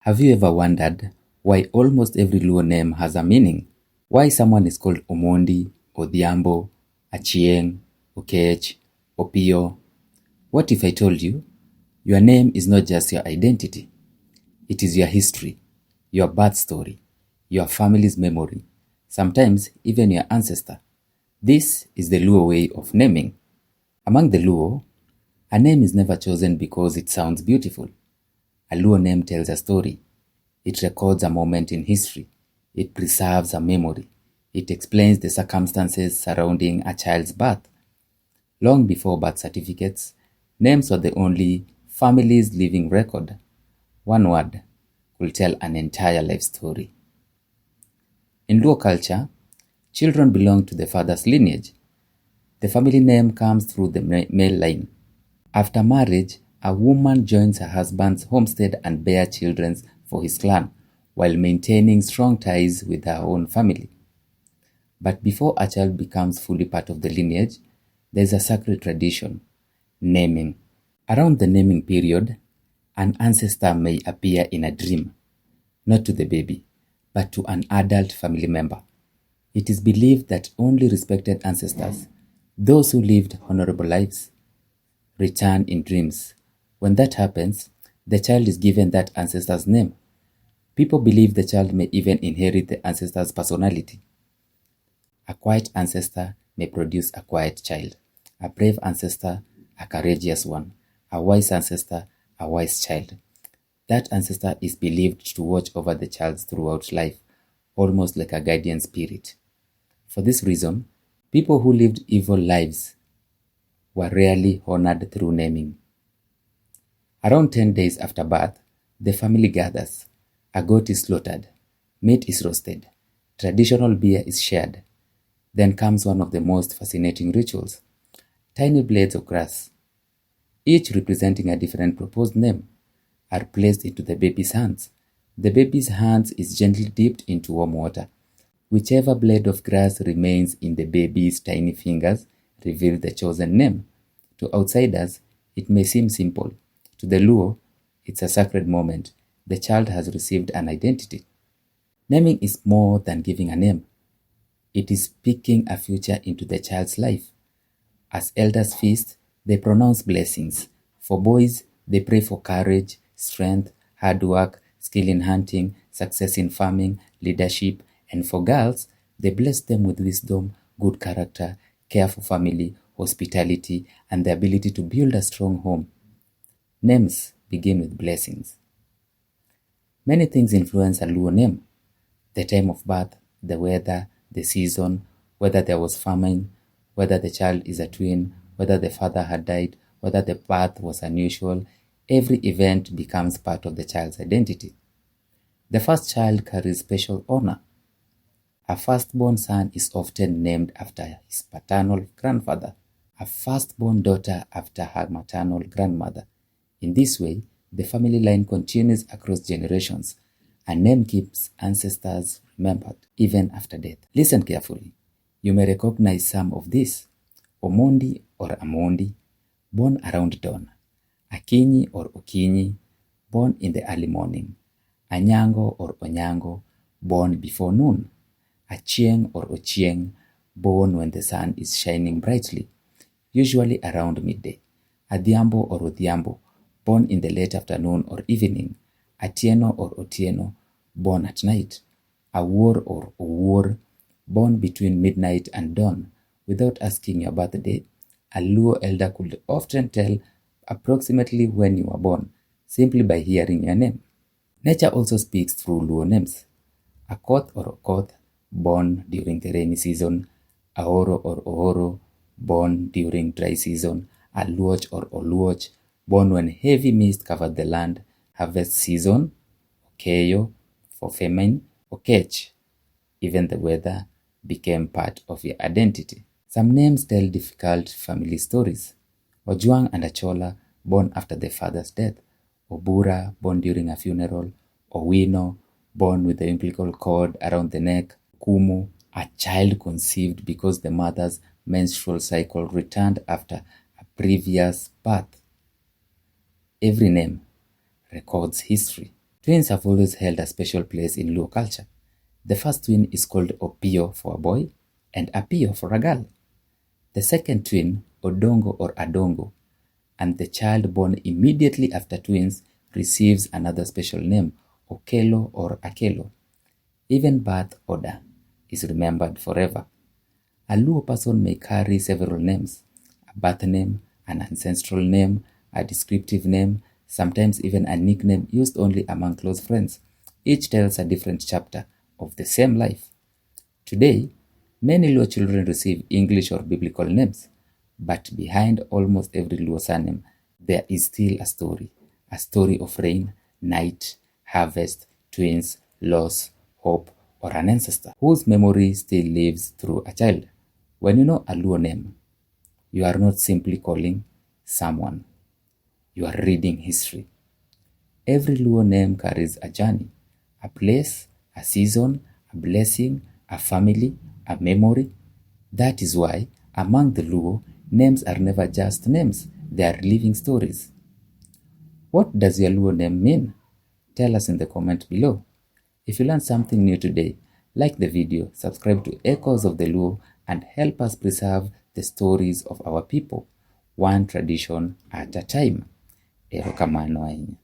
Have you ever wondered why almost every Luo name has a meaning? Why someone is called Omondi, Odhiambo, Achieng, Okech, Opiyo? What if I told you your name is not just your identity? It is your history, your birth story, your family's memory, sometimes even your ancestor. This is the Luo way of naming. Among the Luo, a name is never chosen because it sounds beautiful. A Luo name tells a story. It records a moment in history. It preserves a memory. It explains the circumstances surrounding a child's birth. Long before birth certificates, names were the only family's living record. One word could tell an entire life story. In Luo culture, children belong to the father's lineage. The family name comes through the male line. After marriage, a woman joins her husband's homestead and bears children for his clan, while maintaining strong ties with her own family. But before a child becomes fully part of the lineage, there is a sacred tradition, naming. Around the naming period, an ancestor may appear in a dream, not to the baby, but to an adult family member. It is believed that only respected ancestors, those who lived honorable lives, return in dreams. When that happens, the child is given that ancestor's name. People believe the child may even inherit the ancestor's personality. A quiet ancestor may produce a quiet child. A brave ancestor, a courageous one. A wise ancestor, a wise child. That ancestor is believed to watch over the child throughout life, almost like a guardian spirit. For this reason, people who lived evil lives were rarely honored through naming. Around 10 days after birth, the family gathers. A goat is slaughtered, meat is roasted, traditional beer is shared. Then comes one of the most fascinating rituals. Tiny blades of grass, each representing a different proposed name, are placed into the baby's hands. The baby's hands is gently dipped into warm water. Whichever blade of grass remains in the baby's tiny fingers reveals the chosen name. To outsiders, it may seem simple. To the Luo, it's a sacred moment. The child has received an identity. Naming is more than giving a name. It is speaking a future into the child's life. As elders feast, they pronounce blessings. For boys, they pray for courage, strength, hard work, skill in hunting, success in farming, leadership. And for girls, they bless them with wisdom, good character, care for family, hospitality, and the ability to build a strong home. Names begin with blessings. Many things influence a Luo name. The time of birth, the weather, the season, whether there was famine, whether the child is a twin, whether the father had died, whether the birth was unusual. Every event becomes part of the child's identity. The first child carries special honor. A firstborn son is often named after his paternal grandfather, a firstborn daughter after her maternal grandmother. In this way, the family line continues across generations. A name keeps ancestors remembered even after death. Listen carefully. You may recognize some of these. Omondi or Amondi, born around dawn. Akinyi or Okinyi, born in the early morning. Onyango or Onyango, born before noon. Achieng or Achieng, born when the sun is shining brightly, usually around midday. Odhiambo or Odhiambo, born in the late afternoon or evening. Atieno or Otieno, born at night. Awor or Owor, born between midnight and dawn. Without asking your birthday, a Luo elder could often tell approximately when you were born, simply by hearing your name. Nature also speaks through Luo names. Okoth or Okoth, born during the rainy season. Ahoro or Ohoro, born during dry season. Aluoch or Oluoch, born when heavy mist covered the land. Harvest season. Okeyo, for famine. Okech, even the weather became part of your identity. Some names tell difficult family stories. Ojuang and Achola, born after the father's death. Obura, born during a funeral. Owino, born with the umbilical cord around the neck. Kumu, a child conceived because the mother's menstrual cycle returned after a previous birth. Every name records history. Twins have always held a special place in Luo culture. The first twin is called Opiyo for a boy and Apiyo for a girl. The second twin, Odongo or Adongo, and the child born immediately after twins receives another special name, Okelo or Akelo. Even birth order is remembered forever. A Luo person may carry several names: a birth name, an ancestral name, a descriptive name, sometimes even a nickname used only among close friends. Each tells a different chapter of the same life. Today, many Luo children receive English or biblical names, but behind almost every Luo surname, there is still a story of rain, night, harvest, twins, loss, hope, or an ancestor whose memory still lives through a child. When you know a Luo name, you are not simply calling someone, you are reading history. Every Luo name carries a journey, a place, a season, a blessing, a family, a memory. That is why, among the Luo, names are never just names, they are living stories. What does your Luo name mean? Tell us in the comment below. If you learned something new today, like the video, subscribe to Echoes of the Luo, and help us preserve the stories of our people, one tradition at a time. Erokamano ahinya.